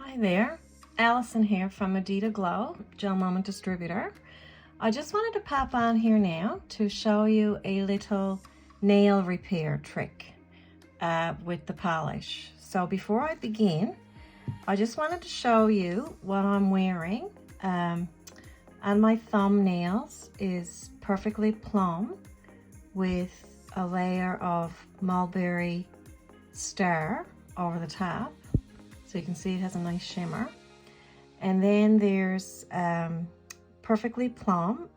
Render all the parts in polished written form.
Hi there, Allison here from Adita Glow, GelMoment Distributor. I just wanted to pop on here now to show you a little nail repair trick with the polish. So before I begin, I just wanted to show you what I'm wearing. And my thumbnails is perfectly plum with a layer of mulberry star over the top. So you can see it has a nice shimmer. And then there's perfectly plum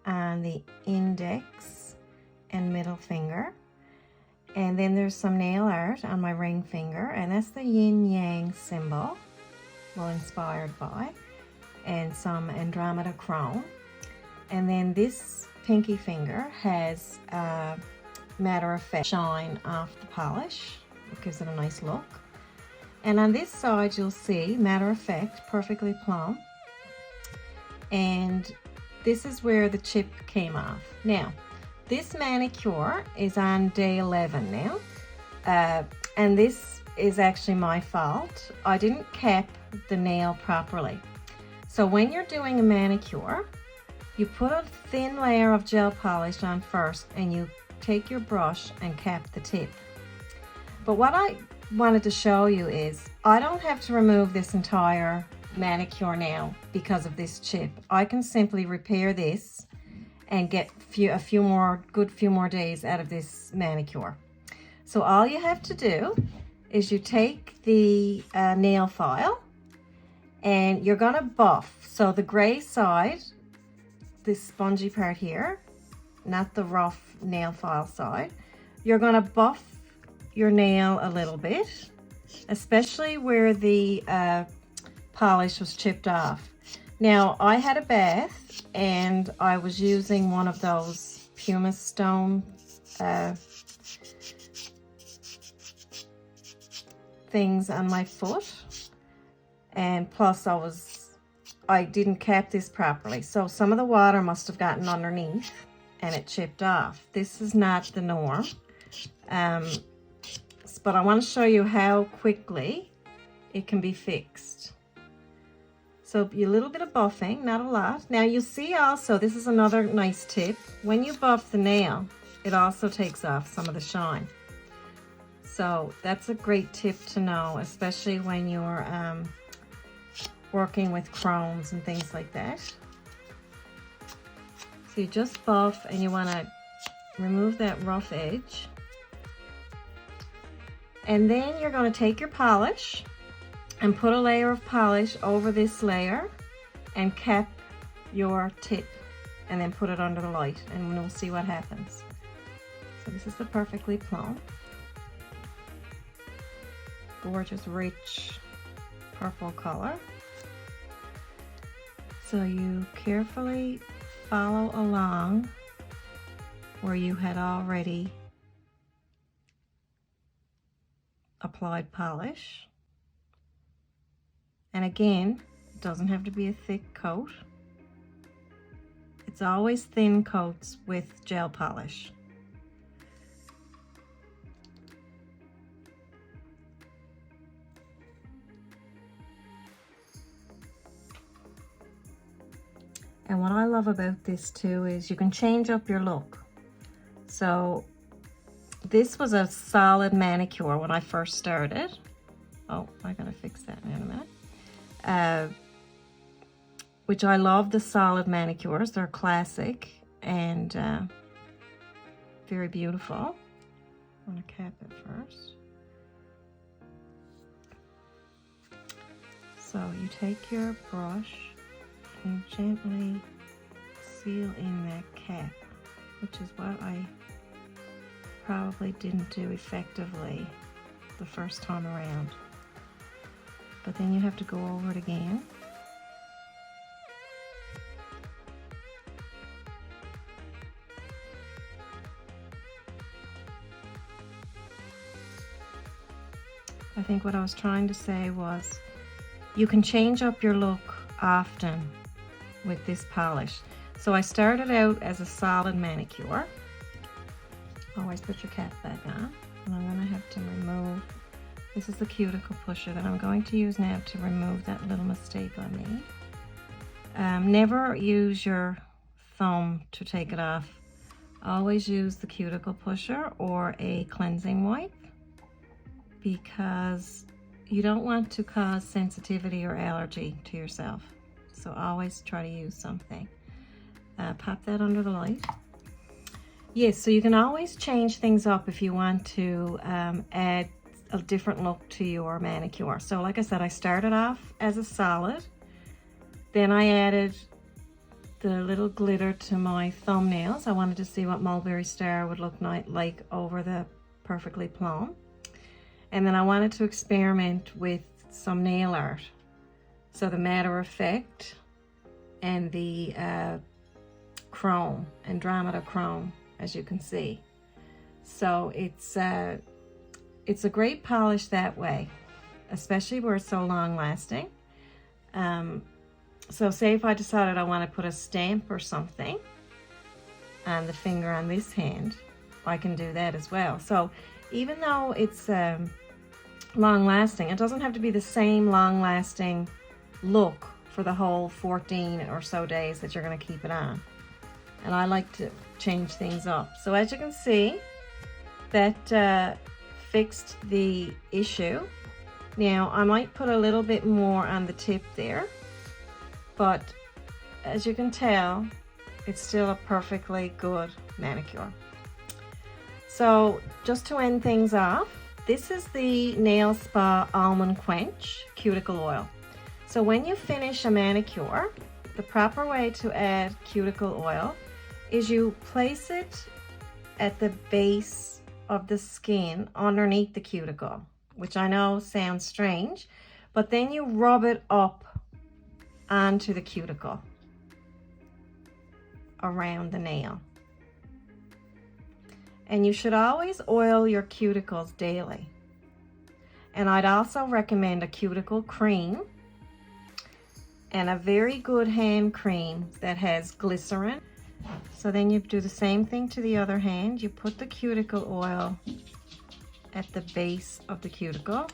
on the index and middle finger. And then there's some nail art on my ring finger, and that's the yin yang symbol, well inspired by, and some Andromeda chrome. And then this pinky finger has matter of fact shine off the polish. It gives it a nice look. And on this side you'll see matter of fact perfectly plum, and this is where the chip came off. Now this manicure is on day 11 now, and this is actually my fault. I didn't cap the nail properly. So when you're doing a manicure, you put a thin layer of gel polish on first, and you take your brush and cap the tip. But what I wanted to show you is I don't have to remove this entire manicure now because of this chip. I can simply repair this and get a few more days out of this manicure. So all you have to do is you take the nail file and you're gonna buff. So the gray side, this spongy part here, not the rough nail file side, you're gonna buff your nail a little bit, especially where the polish was chipped off. Now I had a bath and I was using one of those pumice stone things on my foot, and plus I didn't cap this properly, so some of the water must have gotten underneath and it chipped off. This is not the norm. But I want to show you how quickly it can be fixed. So a little bit of buffing, not a lot. Now you'll see also, this is another nice tip. When you buff the nail, it also takes off some of the shine. So that's a great tip to know, especially when you're working with chromes and things like that. So you just buff and you want to remove that rough edge. And then you're going to take your polish and put a layer of polish over this layer and cap your tip, and then put it under the light, and we'll see what happens. So this is the perfectly plum. Gorgeous, rich purple color. So you carefully follow along where you had already applied polish. And again, it doesn't have to be a thick coat. It's always thin coats with gel polish. And what I love about this too is you can change up your look. So this was a solid manicure when I first started. Oh, I gotta fix that in a minute. Which I love the solid manicures. They're classic and very beautiful. I'm gonna cap it first. So you take your brush and gently seal in that cap, which is what I probably didn't do effectively the first time around. But then you have to go over it again. I think what I was trying to say was you can change up your look often with this polish. So I started out as a solid manicure. Always put your cap back on. And I'm going to have to remove This is the Cuticle Pusher that I'm going to use now to remove that little mistake I made. Never use your thumb to take it off. Always use the Cuticle Pusher or a cleansing wipe, because you don't want to cause sensitivity or allergy to yourself. So always try to use something. Pop that under the light. Yes, so you can always change things up if you want to add a different look to your manicure. So like I said, I started off as a solid, then I added the little glitter to my thumbnails. I wanted to see what Mulberry Star would look like over the Perfectly Plum. And then I wanted to experiment with some nail art. So the Matter Effect and the chrome, Andromeda chrome, as you can see. So it's a great polish that way, especially where it's so long lasting. So say if I decided I want to put a stamp or something on the finger on this hand, I can do that as well. So even though it's long lasting, it doesn't have to be the same long lasting look for the whole 14 or so days that you're going to keep it on. And I like to change things up. So as you can see, that fixed the issue. Now I might put a little bit more on the tip there, but as you can tell, it's still a perfectly good manicure. So just to end things off, this is the Nail Spa Almond Quench Cuticle Oil. So when you finish a manicure, the proper way to add cuticle oil is you place it at the base of the skin underneath the cuticle, which I know sounds strange, but then you rub it up onto the cuticle around the nail. And you should always oil your cuticles daily. And I'd also recommend a cuticle cream and a very good hand cream that has glycerin. So then you do the same thing to the other hand. You put the cuticle oil at the base of the cuticle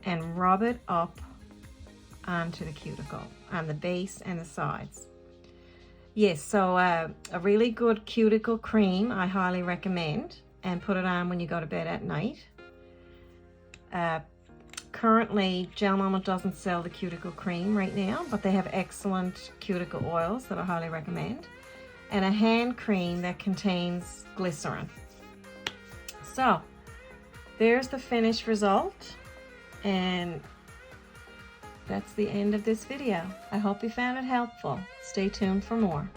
and rub it up onto the cuticle on the base and the sides. Yes, so a really good cuticle cream I highly recommend, and put it on when you go to bed at night. Currently, GelMoment doesn't sell the cuticle cream right now, but they have excellent cuticle oils that I highly recommend, and a hand cream that contains glycerin. So there's the finished result, and that's the end of this video. I hope you found it helpful. Stay tuned for more.